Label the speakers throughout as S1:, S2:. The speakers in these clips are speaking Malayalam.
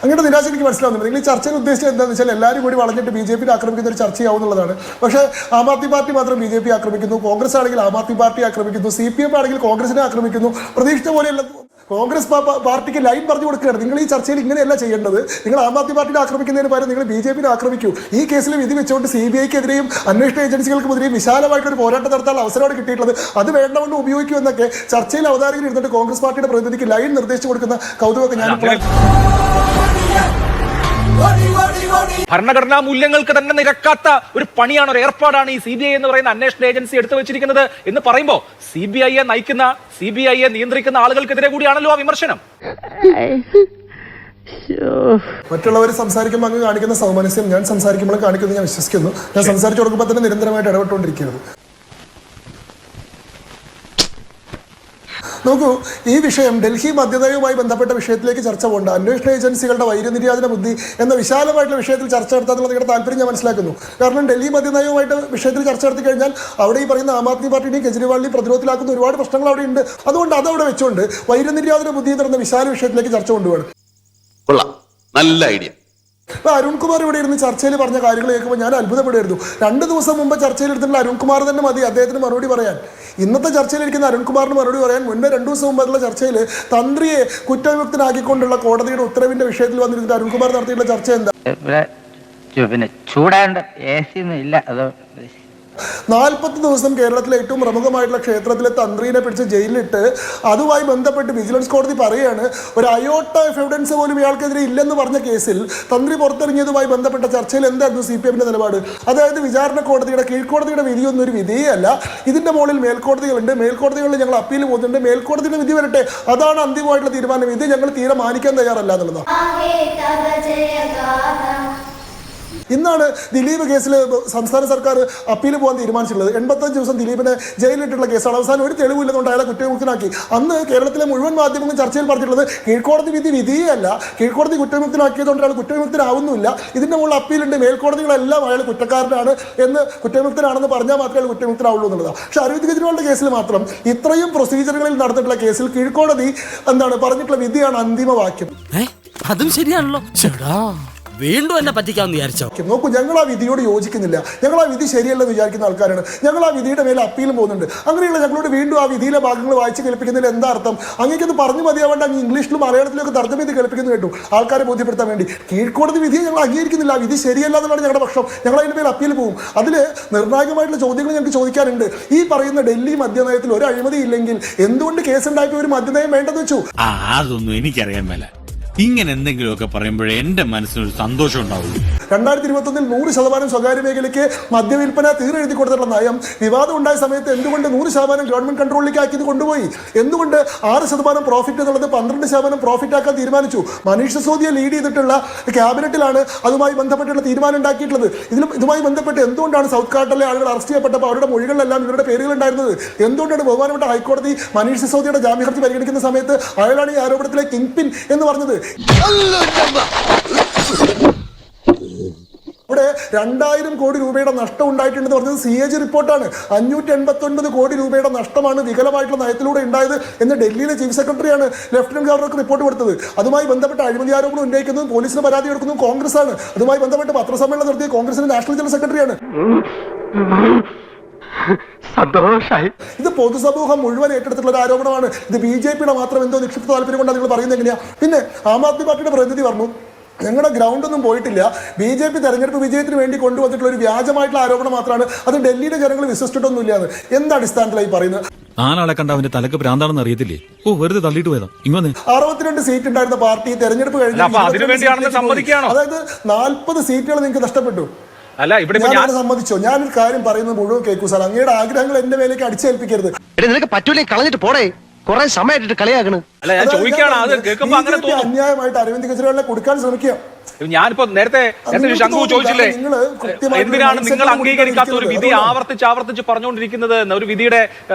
S1: അങ്ങയുടെ നിരാശ എനിക്ക് മനസ്സിലാവുന്നുണ്ട്. നിങ്ങൾ ഈ ചർച്ചയിൽ ഉദ്ദേശിച്ചത് എന്താണെന്ന് വെച്ചാൽ എല്ലാവരും കൂടി വളഞ്ഞിട്ട് ബി.ജെ.പി ആക്രമിക്കുന്ന ഒരു ചർച്ചയാവുന്നുള്ളതാണ്. പക്ഷേ ആം ആദ്മി പാർട്ടി മാത്രം ബി.ജെ.പി ആക്രമിക്കുന്നു, കോൺഗ്രസ് ആണെങ്കിൽ ആം ആദ്മി പാർട്ടി ആക്രമിക്കുന്നു, CPM ആണെങ്കിൽ കോൺഗ്രസിനെ ആക്രമിക്കുന്നു. പ്രതീക്ഷിച്ച പോലെയല്ല. കോൺഗ്രസ് പാർട്ടിക്ക് ലൈൻ പറഞ്ഞു കൊടുക്കുകയാണ്. നിങ്ങൾ ഈ ചർച്ചയിൽ ഇങ്ങനെയല്ല ചെയ്യേണ്ടത്. നിങ്ങൾ ആം ആദ്മി പാർട്ടിനെ ആക്രമിക്കുന്നതിന് പകരം നിങ്ങൾ ബി.ജെ.പിനെ ആക്രമിക്കൂ. ഈ കേസിൽ വിധി വെച്ചുകൊണ്ട് CBIക്കെതിരെയും അന്വേഷണ ഏജൻസികൾക്കെതിരെയും വിശാലമായിട്ടൊരു പോരാട്ടം നടത്താനുള്ള അവസരമാണ് കിട്ടിയിട്ടുള്ളത്. അത് വേണ്ടവണ്ണം ഉപയോഗിക്കൂ എന്നൊക്കെ ചർച്ചയിൽ അവതാരകർ ഇരുന്നിട്ട് കോൺഗ്രസ് പാർട്ടിയുടെ പ്രതിനിധിക്ക് ലൈൻ നിർദ്ദേശിച്ചു കൊടുക്കുന്ന കൗതുകമൊക്കെ ഞാനിപ്പോൾ
S2: ഭരണഘടനാ മൂല്യങ്ങൾക്ക് തന്നെ നിരക്കാത്ത ഒരു പണിയാണ്, ഒരു ഏർപ്പാടാണ് ഈ CBI എന്ന് പറയുന്ന അന്വേഷണ ഏജൻസി എടുത്തു വെച്ചിരിക്കുന്നത് എന്ന് പറയുമ്പോൾ CBIയെ നയിക്കുന്ന, CBIയെ നിയന്ത്രിക്കുന്ന ആളുകൾക്കെതിരെ കൂടിയാണല്ലോ ആ വിമർശനം.
S1: മറ്റുള്ളവർ സംസാരിക്കുമ്പോൾ അങ്ങ് കാണിക്കുന്ന സൗമനസ്യം ഞാൻ സംസാരിക്കുമ്പോൾ കാണിക്കുന്നത് ഞാൻ വിശ്വസിക്കുന്നു. ഞാൻ സംസാരിച്ചു കൊടുക്കുമ്പോൾ തന്നെ നിരന്തരമായിട്ട് ഇടപെട്ടുകൊണ്ടിരിക്കുന്നത്. നോക്കൂ, ഈ വിഷയം ഡൽഹി മദ്യനയവുമായി ബന്ധപ്പെട്ട വിഷയത്തിലേക്ക് ചർച്ച പോകണ്ട. അന്വേഷണ ഏജൻസികളുടെ വൈരുനിര്യാതന ബുദ്ധി എന്ന വിശാലമായിട്ടുള്ള വിഷയത്തിൽ ചർച്ച നടത്താനുള്ള നിങ്ങളുടെ താല്പര്യം ഞാൻ മനസ്സിലാക്കുന്നു. കാരണം ഡൽഹി മദ്യനയവുമായിട്ട് വിഷയത്തിൽ ചർച്ച നടത്തി കഴിഞ്ഞാൽ അവിടെ ഈ പറയുന്ന ആം ആദ്മി പാർട്ടിയുടെയും കെജ്രിവാളിനെയും പ്രതിരോധത്തിലാക്കുന്ന ഒരുപാട് പ്രശ്നങ്ങൾ അവിടെ ഉണ്ട്. അതുകൊണ്ട് അതവിടെ വെച്ചുകൊണ്ട് വൈരുനിര്യാതന ബുദ്ധി എന്ന് പറയുന്ന വിശാല വിഷയത്തിലേക്ക് ചർച്ച കൊണ്ടുപോകണം.
S3: നല്ല ഐഡിയ.
S1: ഇപ്പൊ അരുൺകുമാർ ഇവിടെ ഇരുന്ന് ചർച്ചയിൽ പറഞ്ഞ കാര്യങ്ങൾ കേൾക്കുമ്പോൾ ഞാൻ അത്ഭുതപ്പെടുമായിരുന്നു. 2 ദിവസം മുമ്പ് ചർച്ചയിൽ എടുത്തിട്ടുള്ള അരുൺകുമാർ തന്നെ മതി അദ്ദേഹത്തിന് മറുപടി പറയാൻ. ഇന്നത്തെ ചർച്ചയിലിരിക്കുന്ന അരുൺകുമാറിന് മറുപടി പറയാൻ മുന്നേ 2 ദിവസം മുമ്പുള്ള ചർച്ചയിൽ തന്ത്രിയെ കുറ്റവിമുക്തനാക്കിക്കൊണ്ടുള്ള കോടതിയുടെ ഉത്തരവിന്റെ വിഷയത്തിൽ വന്നിരുന്നിട്ട് അരുൺകുമാർ നടത്തിയിട്ടുള്ള ചർച്ച എന്താ?
S4: പിന്നെ ചൂടാണ്ട് AC ഇല്ല. അത്
S1: 40 ദിവസം കേരളത്തിലെ ഏറ്റവും പ്രമുഖമായിട്ടുള്ള ക്ഷേത്രത്തിലെ തന്ത്രീനെ പിടിച്ച് ജയിലിലിട്ട് അതുമായി ബന്ധപ്പെട്ട് വിജിലൻസ് കോടതി പറയുകയാണ് ഒരു അയോട്ട എവിഡൻസ് പോലും ഇയാൾക്കെതിരെ ഇല്ലെന്ന് പറഞ്ഞ കേസിൽ തന്ത്രി പുറത്തിറങ്ങിയതുമായി ബന്ധപ്പെട്ട ചർച്ചയിൽ എന്തായിരുന്നു CPMന്റെ നിലപാട്? അതായത് വിചാരണ കോടതിയുടെ കീഴ്ക്കോടതിയുടെ വിധിയൊന്നും ഒരു വിധിയേ അല്ല. ഇതിന്റെ മുകളിൽ മേൽക്കോടതികളുണ്ട്, മേൽക്കോടതികളിൽ ഞങ്ങൾ അപ്പീൽ പോകുന്നുണ്ട്, മേൽക്കോടതിയുടെ വിധി വരട്ടെ, അതാണ് അന്തിമമായിട്ടുള്ള തീരുമാനം. ഇത് ഞങ്ങൾ തീരെ മാനിക്കാൻ തയ്യാറല്ല എന്നുള്ളതാണ്. ഇന്നാണ് ദിലീപ് കേസിൽ സംസ്ഥാന സർക്കാർ അപ്പീൽ പോകാൻ തീരുമാനിച്ചിട്ടുള്ളത്. 85 ദിവസം ദിലീപിനെ ജയിലിലിട്ടുള്ള കേസാണ്. അവസാനം ഒരു തെളിവില്ലെന്നുകൊണ്ട് അയാളെ കുറ്റവിമുക്തനാക്കി. അന്ന് കേരളത്തിലെ മുഴുവൻ മാധ്യമങ്ങളും ചർച്ചയിൽ പറഞ്ഞിട്ടുള്ളത് കീഴ്ക്കോടതി വിധി വിധിയല്ല, കീഴ്ക്കോടതി കുറ്റവിമുക്തനാക്കിയതുകൊണ്ട് അയാൾ കുറ്റവിമുക്തനാവുന്നില്ല, ഇതിന്റെ മുകളിൽ അപ്പീലുണ്ട്, മേൽക്കോടതികളെല്ലാം അയാൾ കുറ്റക്കാരനാണ് എന്ന് കുറ്റവിമുക്തനാണെന്ന് പറഞ്ഞാൽ മാത്രമേ അയാൾ കുറ്റവിമുക്തനാവുള്ളൂ എന്നുള്ളതാണ്. പക്ഷേ അരവിന്ദ് കെജ്രിവാളിന്റെ കേസിൽ മാത്രം ഇത്രയും പ്രൊസീജിയറുകളിൽ നടന്നിട്ടുള്ള കേസിൽ കീഴ്ക്കോടതി പറഞ്ഞിട്ടുള്ള വിധിയാണ് അന്തിമ വാക്യം.
S5: അതും ശരിയാണല്ലോ. വീണ്ടും എന്നെ പറ്റിക്കാമെന്ന് വിചാരിച്ചോ?
S1: നോക്കൂ, ഞങ്ങൾ ആ വിധിയോട് യോജിക്കുന്നില്ല, ഞങ്ങൾ ആ വിധി ശരിയല്ലെന്ന് വിചാരിക്കുന്ന ആൾക്കാരാണ്. ഞങ്ങൾ ആ വിധിയുടെ മേലെ അപ്പീലും പോകുന്നുണ്ട്. അങ്ങനെയുള്ള ഞങ്ങളോട് വീണ്ടും ആ വിധിയിലെ ഭാഗങ്ങൾ വായിച്ച് കേൾപ്പിക്കുന്നതിൽ എന്താ അർത്ഥം? അങ്ങേക്കൊന്ന് പറഞ്ഞു മതിയാവേണ്ട, അങ്ങ് ഇംഗ്ലീഷിലും മലയാളത്തിലൊക്കെ തർജ്ജമ ചെയ്ത് കേൾപ്പിക്കുന്നു കേട്ടു ആൾക്കാരെ ബോധ്യപ്പെടുത്താൻ വേണ്ടി. കീഴ്ക്കോടതി വിധിയെ ഞങ്ങൾ അംഗീകരിക്കുന്നില്ല, ആ വിധി ശരിയല്ല എന്നാണ് ഞങ്ങളുടെ പക്ഷം. ഞങ്ങൾ അതിൻ്റെ മേലെ അപ്പീൽ പോകും. അതിൽ നിർണായകമായിട്ടുള്ള ചോദ്യങ്ങൾ ഞങ്ങൾക്ക് ചോദിക്കാനുണ്ട്. ഈ പറയുന്ന ഡൽഹി മദ്യനയത്തിൽ ഒരു അഴിമതി ഇല്ലെങ്കിൽ എന്തുകൊണ്ട് കേസുണ്ടാക്കിയ ഒരു മദ്യനയം വേണ്ടെന്ന് വെച്ചു?
S6: അതൊന്നും എനിക്കറിയാൻ മേല. ഇങ്ങനെ എന്തെങ്കിലുമൊക്കെ പറയുമ്പോഴേ എന്റെ മനസ്സിനൊരു സന്തോഷം ഉണ്ടാവുള്ളൂ.
S1: 2021 100% സ്വകാര്യ മേഖലയ്ക്ക് മദ്യവിൽപ്പന തീരെഴുതി കൊടുത്തിട്ടുള്ള നയം വിവാദം ഉണ്ടായ സമയത്ത് എന്തുകൊണ്ട് 100% ഗവൺമെന്റ് കൺട്രോളിലേക്ക് ആക്കിയത് കൊണ്ടുപോയി? എന്തുകൊണ്ട് 6% പ്രോഫിറ്റ് എന്നുള്ളത് 12% പ്രോഫിറ്റ് ആക്കാൻ തീരുമാനിച്ചു? മനീഷ് സിസോദിയെ ലീഡ് ചെയ്തിട്ടുള്ള ക്യാബിനറ്റിലാണ് അതുമായി ബന്ധപ്പെട്ടുള്ള തീരുമാനം ഉണ്ടാക്കിയിട്ടുള്ളത്. ഇതുമായി ബന്ധപ്പെട്ട് എന്തുകൊണ്ടാണ് സൗത്ത് കാട്ടിലെ ആളുകൾ അറസ്റ്റ് ചെയ്യപ്പെട്ടപ്പോൾ അവരുടെ മൊഴികളിലെല്ലാം ഇവരുടെ പേരുകൾ ഉണ്ടായിരുന്നത്? എന്തുകൊണ്ടാണ് ബഹുമാനപ്പെട്ട ഹൈക്കോടതി മനീഷ് സിസോദിയുടെ ജാമ്യ ഹർജി പരിഗണിക്കുന്ന സമയത്ത് അയാളാണ് ഈ ആരോപണത്തിലെ കിങ് പിൻ എന്ന് പറഞ്ഞത്? ഇവിടെ 2000 കോടി രൂപയുടെ നഷ്ടം ഉണ്ടായിട്ടുണ്ടെന്ന് പറഞ്ഞത് CAG റിപ്പോർട്ടാണ്. 589 കോടി രൂപയുടെ നഷ്ടമാണ് വികലമായിട്ടുള്ള നയത്തിലൂടെ ഉണ്ടായത് എന്ന് ഡൽഹിയിലെ ചീഫ് സെക്രട്ടറിയാണ് ലഫ്റ്റനന്റ് ഗവർണർക്ക് റിപ്പോർട്ട് കൊടുത്തത്. അതുമായി ബന്ധപ്പെട്ട അഴിമതി ആരോപണം ഉന്നയിക്കുന്നതും പോലീസിന് പരാതി കൊടുക്കുന്നതും കോൺഗ്രസ് ആണ്. അതുമായി ബന്ധപ്പെട്ട് പത്രസമ്മേളനം നടത്തിയ കോൺഗ്രസിന്റെ നാഷണൽ ജനറൽ സെക്രട്ടറിയാണ്.
S4: സന്തോഷായി.
S1: ഇത് പൊതുസമൂഹം മുഴുവൻ ഏറ്റെടുത്തിട്ടുള്ള ഒരു ആരോപണമാണ്. ഇത് BJPയുടെ മാത്രം എന്തോ നിക്ഷിപ്ത താല്പര്യം കൊണ്ടാണ് നിങ്ങൾ പറയുന്നത് എങ്ങനെയാ? പിന്നെ ആം ആദ്മി പാർട്ടിയുടെ പ്രതിനിധി പറഞ്ഞു ഞങ്ങളുടെ ഗ്രൗണ്ടൊന്നും പോയിട്ടില്ല, BJP തെരഞ്ഞെടുപ്പ് വിജയത്തിന് വേണ്ടി കൊണ്ടുവന്നിട്ടുള്ള ഒരു വ്യാജമായിട്ടുള്ള ആരോപണം മാത്രമാണ്, അത് ഡൽഹിയിലെ ജനങ്ങൾ വിശ്വസിച്ചിട്ടൊന്നുമില്ലാന്ന്. എന്ത് അടിസ്ഥാനത്തിലായി പറയുന്നത്?
S6: ആളെ കണ്ട അവന്റെ തലക്ക് ഭ്രാന്താണെന്ന് അറിയത്തില്ലേ? വെറുതെ തള്ളിയിട്ട് പോയതാ.
S1: 62 സീറ്റ് ഉണ്ടായിരുന്ന പാർട്ടി തെരഞ്ഞെടുപ്പ് കഴിഞ്ഞ് അതായത് 40 സീറ്റുകൾ നിങ്ങൾക്ക് നഷ്ടപ്പെട്ടു.
S2: അല്ല, ഇവിടെ
S1: ഞാൻ സമ്മതിച്ചോ? ഞാനൊരു കാര്യം പറയുന്നത് മുഴുവൻ കേൾക്കൂ സാർ. അങ്ങയുടെ ആഗ്രഹങ്ങൾ എന്റെ മേലേക്ക് അടിച്ചേൽപ്പിക്കരുത്.
S4: നിനക്ക് പറ്റൂലേ, കളഞ്ഞിട്ട് പോടേ. കുറെ സമയമായിട്ട് കളിയാക്കണ്.
S1: അന്യായമായിട്ട് അരവിന്ദ് കെജ്രിവാളിനെ കൊടുക്കാൻ ശ്രമിക്കുക.
S2: ഞാനിപ്പോ നേരത്തെ ശംഖു ചോദിച്ചില്ലേ, എന്തിനാണ് നിങ്ങൾ അംഗീകരിക്കാത്ത ഒരു വിധി ആവർത്തിച്ച് പറഞ്ഞുകൊണ്ടിരിക്കുന്നത്? ഒരു വിധിയുടെ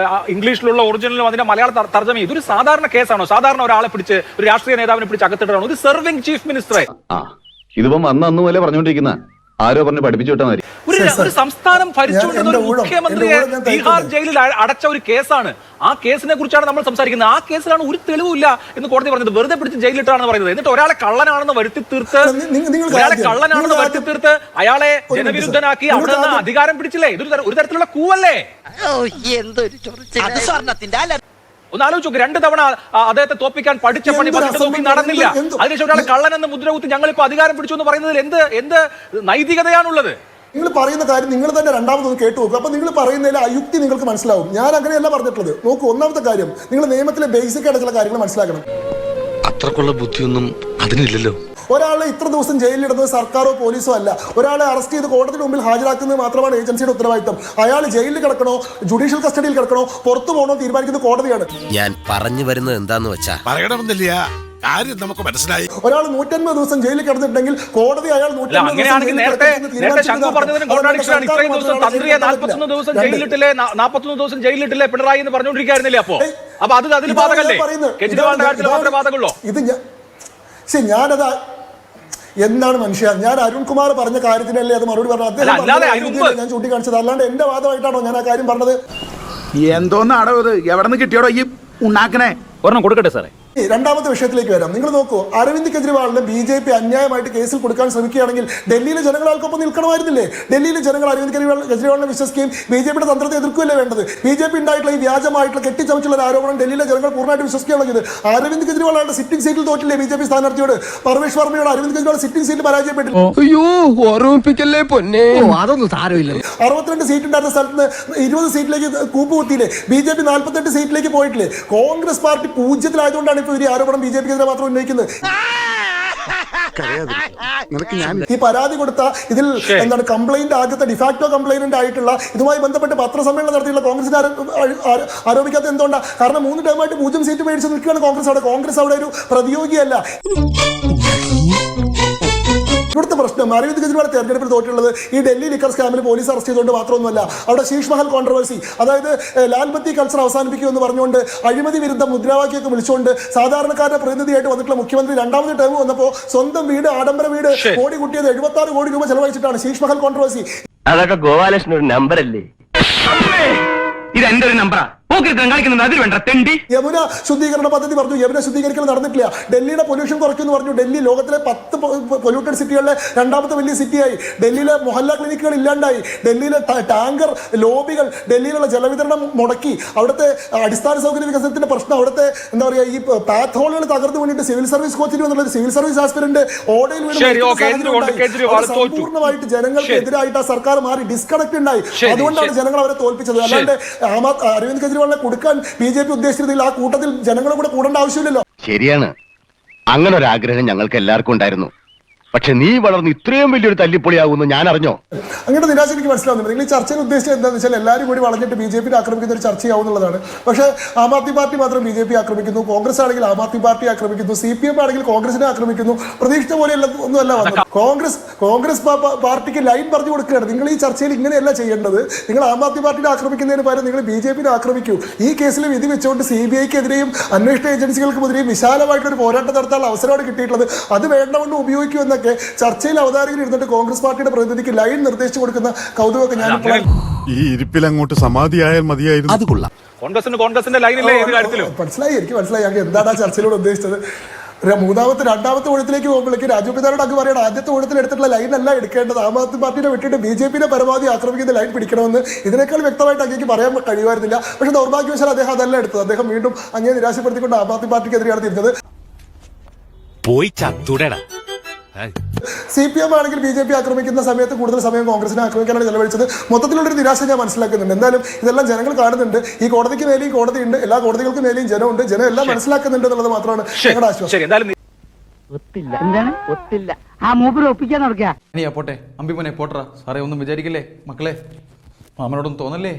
S2: ഇംഗ്ലീഷിലുള്ള ഒറിജിനലും അതിന്റെ മലയാള തർജ്ജമ. ഇതൊരു സാധാരണ കേസാണോ? സാധാരണ ഒരാളെ പിടിച്ച്, ഒരു രാഷ്ട്രീയ നേതാവിനെ പിടിച്ച് അകത്തിട്ടാണോ? ഇത് സെർവിംഗ് ചീഫ് മിനിസ്റ്ററെ.
S3: ഇതിപ്പം അന്ന് മുതലേ പറഞ്ഞുകൊണ്ടിരിക്കുന്ന ആരോ പറഞ്ഞ് പഠിപ്പിച്ചു വിട്ടാൽ മതി.
S2: ഒരു സംസ്ഥാനം ഭരിച്ചുകൊണ്ടിരുന്ന ഒരു മുഖ്യമന്ത്രിയെ ബീഹാർ ജയിലിൽ അടച്ച ഒരു കേസാണ്. ആ കേസിനെ കുറിച്ചാണ് നമ്മൾ സംസാരിക്കുന്നത്. ആ കേസിലാണ് ഒരു തെളിവില്ല എന്ന് കോടതി പറഞ്ഞത്. വെറുതെ പിടിച്ച് ജയിലിട്ടാണെന്ന് പറയുന്നത്. എന്നിട്ട് ഒരാളെ കള്ളനാണെന്ന് വരുത്തി തീർത്ത് അയാളെ ജനവിരുദ്ധനാക്കി അവിടെ നിന്ന് അധികാരം പിടിച്ചില്ലേ? ഇതൊരു ഒരു തരത്തിലുള്ള കൂവല്ലേ? ഒന്ന് ആലോചിച്ച് നോക്ക്. 2 തവണ അദ്ദേഹത്തെ തോപ്പിക്കാൻ പഠിച്ച പണി നോക്കി നടന്നില്ല. അതിനുശേഷം ഒരാളെ കള്ളനെന്ന് മുദ്രകുത്തി ഞങ്ങളിപ്പോ അധികാരം പിടിച്ചു എന്ന് പറയുന്നതിൽ എന്ത് നൈതികതയാണുള്ളത്?
S1: നിങ്ങൾ പറയുന്ന കാര്യം നിങ്ങൾ തന്നെ രണ്ടാമതൊന്ന് കേട്ടു നോക്കുക. അപ്പൊ നിങ്ങൾ പറയുന്നതിൽ അയുക്തി നിങ്ങൾക്ക് മനസ്സിലാവും. ഞാൻ അങ്ങനെയല്ല പറഞ്ഞിട്ടുള്ളത്. നോക്കൂ, ഒന്നാമത്തെ കാര്യം നിങ്ങൾ നിയമത്തിലെ ബേസിക് ആയിട്ട് ചില കാര്യങ്ങൾ മനസ്സിലാക്കണം.
S4: അത്രക്കുള്ള ബുദ്ധിയൊന്നും അതിനില്ലല്ലോ.
S1: ഒരാളെ ഇത്ര ദിവസം ജയിലിലിടുന്നത് സർക്കാരോ പോലീസോ അല്ല. ഒരാളെ അറസ്റ്റ് ചെയ്ത് കോടതിയുടെ മുമ്പിൽ ഹാജരാക്കുന്നത് മാത്രമാണ് ഏജൻസിയുടെ ഉത്തരവാദിത്തം. അയാൾ ജയിലിൽ കിടക്കണോ, ജുഡീഷ്യൽ കസ്റ്റഡിയിൽ കിടക്കണോ, പുറത്തു പോകണോ തീരുമാനിക്കുന്നത് കോടതിയാണ്.
S5: ഞാൻ പറഞ്ഞു വരുന്നത് എന്താന്ന് വെച്ചാ
S7: പറയണമെന്നില്ല, കാര്യം നമുക്ക് മനസ്സിലായി.
S1: ഒരാൾ 150 ദിവസം ജയിലിൽ കിടന്നിട്ടുണ്ടെങ്കിൽ കോടതി അയാൾ
S2: 150 നേരത്തെ ശംഖു പറഞ്ഞതിനും കോൺട്രാഡിക്ഷനാണ്. ഇത്രയും ദിവസം തന്ത്രിയെ 41 ദിവസം ജയിലിട്ടില്ലേ, 41 ദിവസം ജയിലിട്ടില്ലേ പിണറായി എന്ന് പറഞ്ഞുകൊണ്ടിരിക്കായിരുന്നില്ലേ? അപ്പൊ അതിൽ ബാധകല്ലേ? കേജ്രിവാളിന്റെ കാര്യത്തിൽ മാത്രമേ ബാധകമുള്ളൂ.
S1: ഇത് ഞാനത് എന്താണ് മനുഷ്യ, ഞാൻ അരുൺകുമാർ പറഞ്ഞ കാര്യത്തിനല്ലേ അത് മറുപടി പറഞ്ഞത്. അദ്ദേഹം ഞാൻ ചൂണ്ടിക്കാണിച്ചത്, അല്ലാണ്ട് എന്റെ വാദമായിട്ടാണോ ഞാൻ ആ കാര്യം പറഞ്ഞത്?
S8: എന്തോന്നാടോ ഇത്? എവിടെ നിന്ന് കിട്ടിയോടോ ഈ ഉണ്ടാക്കണേ?
S2: ഒരെണ്ണം കൊടുക്കട്ടെ സാറേ.
S1: രണ്ടാമത്തെ വിഷയത്തിലേക്ക് വരാം. നിങ്ങൾ നോക്കൂ, അരവിന്ദ് കെജ്രിവാളിനെ BJP അന്യായമായിട്ട് കേസിൽ കൊടുക്കാൻ ശ്രമിക്കുകയാണെങ്കിൽ ഡൽഹിയിലെ ജനങ്ങൾ ആൾക്കൊപ്പം നിൽക്കണമായിരുന്നില്ലേ? ഡൽഹിയിലെ ജനങ്ങൾ അരവിന്ദ് കെജ്രിവാളിനെ വിശ്വസിക്കുകയും BJPയുടെ തന്ത്രത്തെ എതിർക്കുകയല്ലേ വേണ്ടത്? BJP ഉണ്ടായിട്ടുള്ള ഈ വ്യാജമായിട്ടുള്ള കെട്ടിച്ചമച്ചുള്ള ഒരു ആരോപണം ഡൽഹിയിലെ ജനങ്ങൾ പൂർണ്ണമായിട്ട് വിശ്വസിക്കുകയാണ് ചെയ്തത്. അരവിന്ദ് കെജ്രിവാളുടെ സിറ്റിംഗ് സീറ്റിൽ തോറ്റില്ലേ BJP സ്ഥാനാർത്ഥിയോട്? പർവേഷ് വർമ്മയോട് അരവിന്ദ് കെജ്രിവാൾ സിറ്റിംഗ് സീറ്റിൽ പരാജയപ്പെട്ടില്ല.
S4: അയ്യോ, ഓർമ്മിപ്പിക്കല്ലേ പൊന്നെ. അതൊന്നും സാരമില്ല.
S1: 62 സീറ്റ് ഉണ്ടായിരുന്ന സ്ഥലത്ത് നിന്ന് 20 സീറ്റിലേക്ക് കൂപ്പുകുത്തിയില്ലേ? BJP 48 സീറ്റിലേക്ക് പോയിട്ടില്ലേ? കോൺഗ്രസ് പാർട്ടി 0-ത്തിലായതുകൊണ്ടാണ് ഇപ്പൊ ഈ ആരോപണം BJPക്കെതിരെ മാത്രം ഉന്നയിക്കുന്നത്. ഈ പരാതി കൊടുത്ത ഇതിൽ എന്താണ് കംപ്ലൈന്റ്, ആദ്യത്തെ ഡിഫാക്ടോ കംപ്ലൈന്റ് ആയിട്ടുള്ള ഇതുമായി ബന്ധപ്പെട്ട് പത്രസമ്മേളനം നടത്തിയുള്ള കോൺഗ്രസിനെ ആരോപിക്കാത്ത എന്തുകൊണ്ടാണ്? കാരണം 3 ടൈമായിട്ട് 0 സീറ്റ് മേടിച്ച് നിൽക്കുകയാണ് കോൺഗ്രസ് അവിടെ ഒരു പ്രതിയോഗിയല്ല. ഇവിടുത്തെ പ്രശ്നം അരവിന്ദ് കെജ്രിവാൾ തെരഞ്ഞെടുപ്പിൽ തോറ്റുള്ളത് ഈ ഡൽഹി ലിക്കർ സ്കാമിൽ പോലീസ് അറസ്റ്റ് ചെയ്തുകൊണ്ട് മാത്രമൊന്നുമല്ല. അവിടെ ശീഷ് മഹൽ കോൺട്രവേഴ്സി, അതായത് ലാൽ ബത്തി കൾച്ചർ അവസാനിപ്പിക്കുമെന്ന് പറഞ്ഞുകൊണ്ട് അഴിമതി വിരുദ്ധ മുദ്രാവാക്യമൊക്കെ വിളിച്ചുകൊണ്ട് സാധാരണക്കാരുടെ പ്രതിനിധിയായിട്ട് വന്നിട്ടുള്ള മുഖ്യമന്ത്രി 2ാമത് ടേം വന്നപ്പോൾ സ്വന്തം വീട്, ആഡംബര വീട് കോടി കൂട്ടിയത് 76 കോടി രൂപ ചെലവഴിച്ചിട്ടാണ്. ശീഷ് മഹൽ കോൺട്രവേഴ്സി
S4: അതൊക്കെ ഗോപാലകൃഷ്ണൻ ഒരു നമ്പർ അല്ലേ? ഇത് എന്റെ ഒരു നമ്പറാ.
S1: യമുന ശുദ്ധീകരണ പദ്ധതി പറഞ്ഞു, യമുന ശുദ്ധീകരിക്കൽ നടന്നിട്ടില്ല. ഡൽഹിയുടെ പൊല്യൂഷൻ കുറയ്ക്കുമെന്ന് പറഞ്ഞു. ഡൽഹി ലോകത്തിലെ 10 പൊല്യൂട്ടഡ് സിറ്റികളിലെ 2ാമത്തെ വലിയ സിറ്റിയായി. ഡൽഹിയിലെ മൊഹല്ല ക്ലിനിക്കുകൾ ഇല്ലാണ്ടായി. ഡൽഹിയിലെ ടാങ്കർ ലോബികൾ, ഡൽഹിയിലുള്ള ജലവിതരണം മുടക്കി. അവിടുത്തെ അടിസ്ഥാന സൗകര്യ വികസനത്തിന്റെ പ്രശ്നം, അവിടുത്തെ എന്താ പറയുക, ഈ പാത്ത് ഹോളുകൾ തകർന്നു വേണ്ടിയിട്ട് സിവിൽ സർവീസ് കോച്ചിന് വന്നുള്ള സിവിൽ സർവീസ് ആസ്പിരന്റ് ഓടയിൽ പൂർണ്ണമായിട്ട് ജനങ്ങൾക്ക് എതിരായിട്ട് ആ സർക്കാർ മാറി ഡിസ്കണക്ട് ഉണ്ടായി. അതുകൊണ്ടാണ് ജനങ്ങൾ അവരെ തോൽപ്പിച്ചത്. അല്ലാണ്ട് അരവിന്ദ് കെജ്രിവാളിനെ കൊടുക്കാൻ BJP ഉദ്ദേശിച്ചതിൽ ആ കൂട്ടത്തിൽ ജനങ്ങളെ കൂടെ കൂടേണ്ട ആവശ്യമില്ലല്ലോ.
S4: ശരിയാണ്, അങ്ങനെ ഒരു ആഗ്രഹം ഞങ്ങൾക്ക് എല്ലാവർക്കും ഉണ്ടായിരുന്നു. പക്ഷെ നീ വളർന്ന് ഇത്രയും വലിയൊരു തല്ലിപ്പൊളിയാകുമെന്ന് ഞാൻ അറിഞ്ഞോ?
S1: അങ്ങനെ നിരാശ എനിക്ക് മനസ്സിലാവുന്നുണ്ട്. നിങ്ങൾ ഈ ചർച്ചയിൽ ഉദ്ദേശിച്ചത് എന്താണെന്ന് വെച്ചാൽ എല്ലാവരും കൂടി വളഞ്ഞിട്ട് BJPയെ ആക്രമിക്കുന്ന ഒരു ചർച്ചയാവുന്നുള്ളതാണ്. പക്ഷേ ആം ആദ്മി പാർട്ടി മാത്രം BJP ആക്രമിക്കുന്നു, കോൺഗ്രസ് ആണെങ്കിൽ ആം ആദ്മി പാർട്ടി ആക്രമിക്കുന്നു, CPM ആണെങ്കിൽ കോൺഗ്രസിനെ ആക്രമിക്കുന്നു. പ്രതീക്ഷിച്ച പോലെയല്ല ഒന്നുമല്ല വന്നത്. കോൺഗ്രസ് പാർട്ടിക്ക് ലൈൻ പറഞ്ഞു കൊടുക്കുകയാണ്. നിങ്ങൾ ഈ ചർച്ചയിൽ ഇങ്ങനെയല്ല ചെയ്യേണ്ടത്. നിങ്ങൾ ആം ആദ്മി പാർട്ടിയെ ആക്രമിക്കുന്നതിന് പകരം നിങ്ങൾ BJPയെ ആക്രമിക്കൂ. ഈ കേസിൽ വിധി വെച്ചുകൊണ്ട് CBIക്കെതിരെയും അന്വേഷണ ഏജൻസികൾക്കുമെതിരെയും വിശാലമായിട്ടൊരു പോരാട്ടം നടത്താനുള്ള അവസരമാണ് കിട്ടിയിട്ടുള്ളത്. അത് വേണ്ടതുകൊണ്ട് ഉപയോഗിക്കൂ എന്നൊക്കെ ചർച്ചയിൽ അവതാരകർ ഇരുന്നിട്ട് കോൺഗ്രസ് പാർട്ടിയുടെ പ്രതിനിധിക്ക് ലൈൻ നിർദ്ദേശിച്ചു കൊടുക്കുന്ന കൗതുകമൊക്കെ ഞാൻ
S7: ഈ ഇരിപ്പിൽ അങ്ങോട്ട് സമാധിയായാൽ മതിയായിരുന്നു.
S5: അത് കൊള്ളാം.
S2: കോൺഗ്രസിന്റെ ലൈനില്ലേ ഏത് കാര്യത്തിലും?
S1: മനസ്സിലായി, എനിക്ക് മനസ്സിലായി അങ്ങ് എന്താണ് ആ ചർച്ചയിലൂടെ ഉദ്ദേശിച്ചത്. 2ാമത്തെ ഊഴത്തിലേക്ക് പോകുമ്പോഴേക്ക് രാജുപിതാരോട് അങ്ങ് പറയണം, ആദ്യത്തെ ഊഴത്തിൽ എടുത്തിട്ടുള്ള ലൈനല്ല എടുക്കേണ്ടത്. ആം ആദ്മി പാർട്ടിനെ വിട്ടിട്ട് BJPയെ പരമാവധി ആക്രമിക്കുന്ന ലൈൻ പിടിക്കണമെന്ന് ഇതിനേക്കാൾ വ്യക്തമായിട്ട് അങ്ങേക്ക് പറയാൻ കഴിയുമായിരുന്നില്ല. പക്ഷെ ദൗർഭാഗ്യവശാൽ അദ്ദേഹം അതല്ല എടുത്തത്. അദ്ദേഹം വീണ്ടും അങ്ങേ നിരാശപ്പെടുത്തിക്കൊണ്ട് ആം ആദ്മി പാർട്ടിക്കെതിരെയാണ് തിരിഞ്ഞത്.
S6: പോയി ചത്തുടടാ.
S1: CPM ആണെങ്കിൽ BJP ആക്രമിക്കുന്ന സമയത്ത് കൂടുതൽ സമയം കോൺഗ്രസിനെ ആക്രമിക്കാനാണ് ചെലവഴിച്ചത്. മൊത്തത്തിലുള്ളൊരു നിരാശ ഞാൻ മനസ്സിലാക്കുന്നുണ്ട്. എന്തായാലും ഇതെല്ലാം ജനങ്ങൾ കാണുന്നുണ്ട്. ഈ കോടതിക്ക് മേലെയും കോടതിയുണ്ട്, എല്ലാ കോടതികൾക്കും മേലെയും ജനമുണ്ട്. ജനം എല്ലാം മനസ്സിലാക്കുന്നുണ്ട് എന്നുള്ളത് മാത്രമാണ് ഞങ്ങളുടെ ആശ്വാസം.
S9: ഒത്തില്ല ആ മൂപ്പര് ഒപ്പിക്കാൻ നടക്കുക.
S10: ഇനി പോട്ടെ അമ്പിമോനെ പോട്ടറ സാറേ, ഒന്നും വിചാരിക്കില്ലേ മക്കളെ, മാമനോടൊന്നും തോന്നല്ലേ.